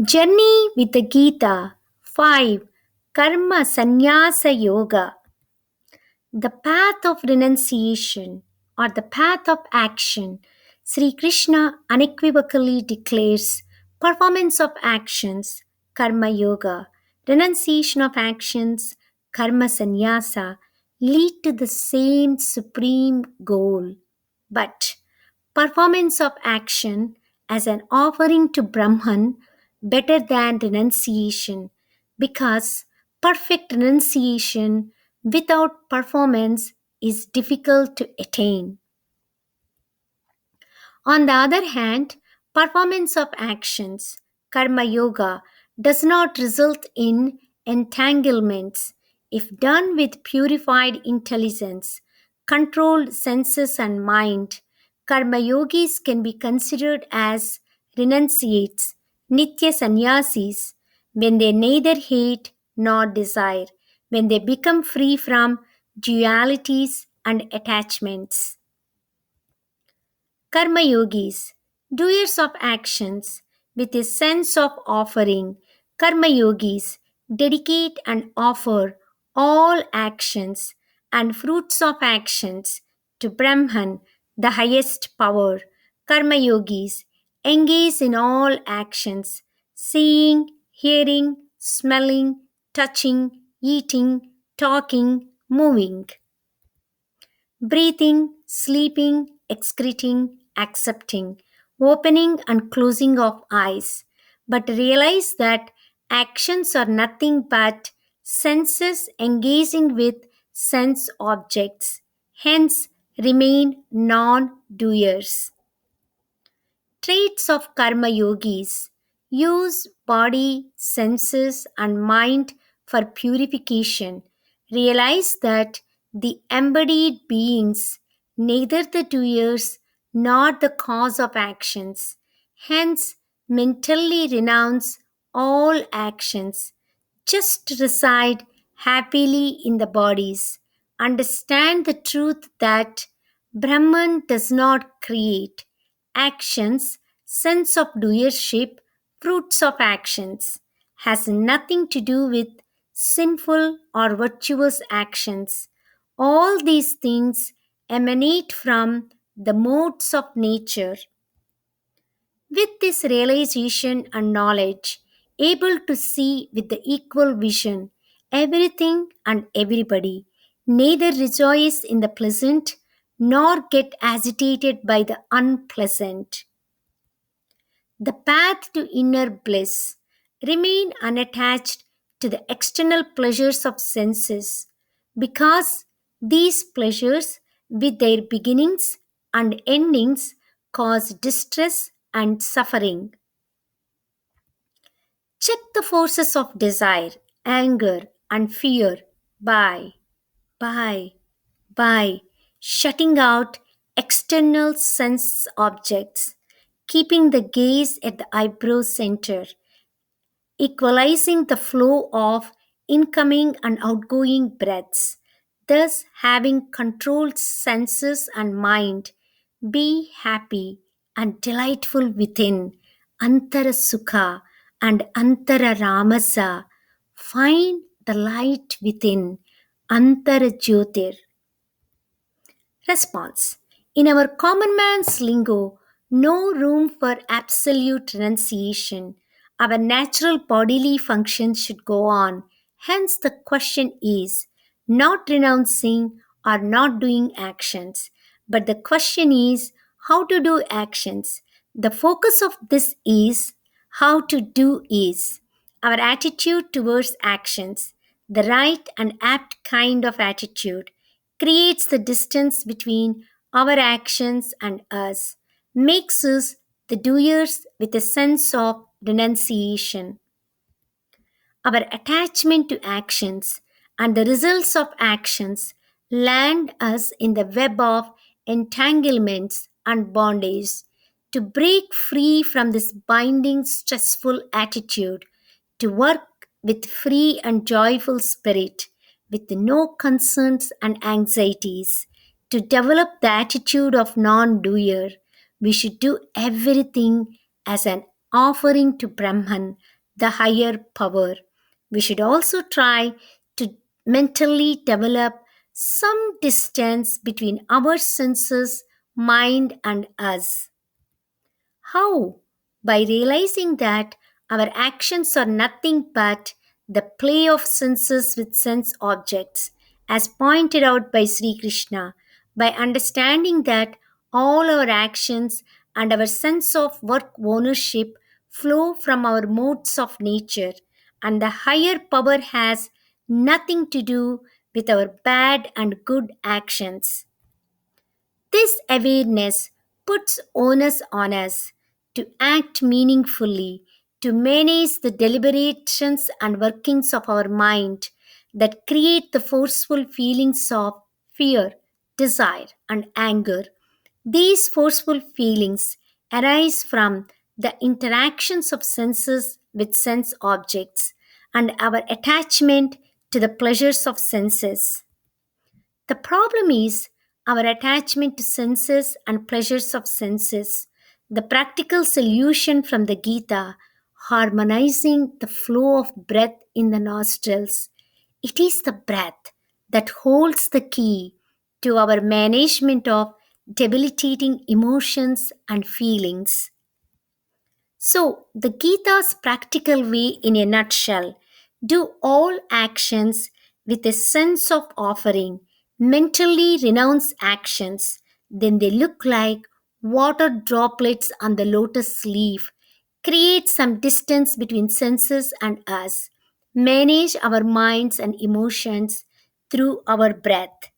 Journey with the Gita 5. Karma Sannyasa Yoga. The path of renunciation or the path of action. Sri Krishna unequivocally declares performance of actions, Karma Yoga, renunciation of actions, Karma Sannyasa, lead to the same supreme goal. But performance of action as an offering to Brahman better than renunciation because perfect renunciation without performance is difficult to attain. On the other hand, performance of actions, karma yoga, does not result in entanglements if done with purified intelligence, controlled senses and mind. Karma yogis can be considered as renunciates, nitya sannyasis, when they neither hate nor desire, when they become free from dualities and attachments. Karma yogis, doers of actions with a sense of offering. Karma yogis dedicate and offer all actions and fruits of actions to Brahman, the highest power. Karma yogis engage in all actions, seeing, hearing, smelling, touching, eating, talking, moving. Breathing, sleeping, excreting, accepting, opening and closing of eyes. But realize that actions are nothing but senses engaging with sense objects, hence remain non doers. Traits of karma yogis use body, senses, and mind for purification. Realize that the embodied beings, neither the doers nor the cause of actions, hence mentally renounce all actions, just reside happily in the bodies. Understand the truth that Brahman does not create actions, sense of doership, fruits of actions, has nothing to do with sinful or virtuous actions. All these things emanate from the modes of nature. With this realization and knowledge, able to see with the equal vision everything and everybody, neither rejoice in the pleasant nor get agitated by the unpleasant. The path to inner bliss. Remain unattached to the external pleasures of senses because these pleasures, with their beginnings and endings, cause distress and suffering. Check the forces of desire, anger, and fear by, by, by shutting out external sense objects, keeping the gaze at the eyebrow center, equalizing the flow of incoming and outgoing breaths, thus having controlled senses and mind. Be happy and delightful within. Antara Sukha and Antara Ramasa. Find the light within. Antara Jyotir. Response. In our common man's lingo, no room for absolute renunciation. Our natural bodily functions should go on. Hence, the question is not renouncing or not doing actions, but the question is how to do actions. The focus of this is how to do is our attitude towards actions, the right and apt kind of attitude creates the distance between our actions and us, makes us the doers with a sense of renunciation. Our attachment to actions and the results of actions land us in the web of entanglements and bondage. To break free from this binding, stressful attitude, to work with free and joyful spirit, with no concerns and anxieties, to develop the attitude of non doer, we should do everything as an offering to Brahman, the higher power. We should also try to mentally develop some distance between our senses, mind, and us. How? By realizing that our actions are nothing but the play of senses with sense objects, as pointed out by Sri Krishna, by understanding that all our actions and our sense of work ownership flow from our modes of nature, and the higher power has nothing to do with our bad and good actions. This awareness puts onus on us to act meaningfully, to manage the deliberations and workings of our mind that create the forceful feelings of fear, desire, and anger. These forceful feelings arise from the interactions of senses with sense objects and our attachment to the pleasures of senses. The problem is our attachment to senses and pleasures of senses. The practical solution from the Gita, harmonizing the flow of breath in the nostrils. It is the breath that holds the key to our management of debilitating emotions and feelings. So, the Gita's practical way in a nutshell: do all actions with a sense of offering, mentally renounce actions, then they look like water droplets on the lotus leaf, create some distance between senses and us, manage our minds and emotions through our breath.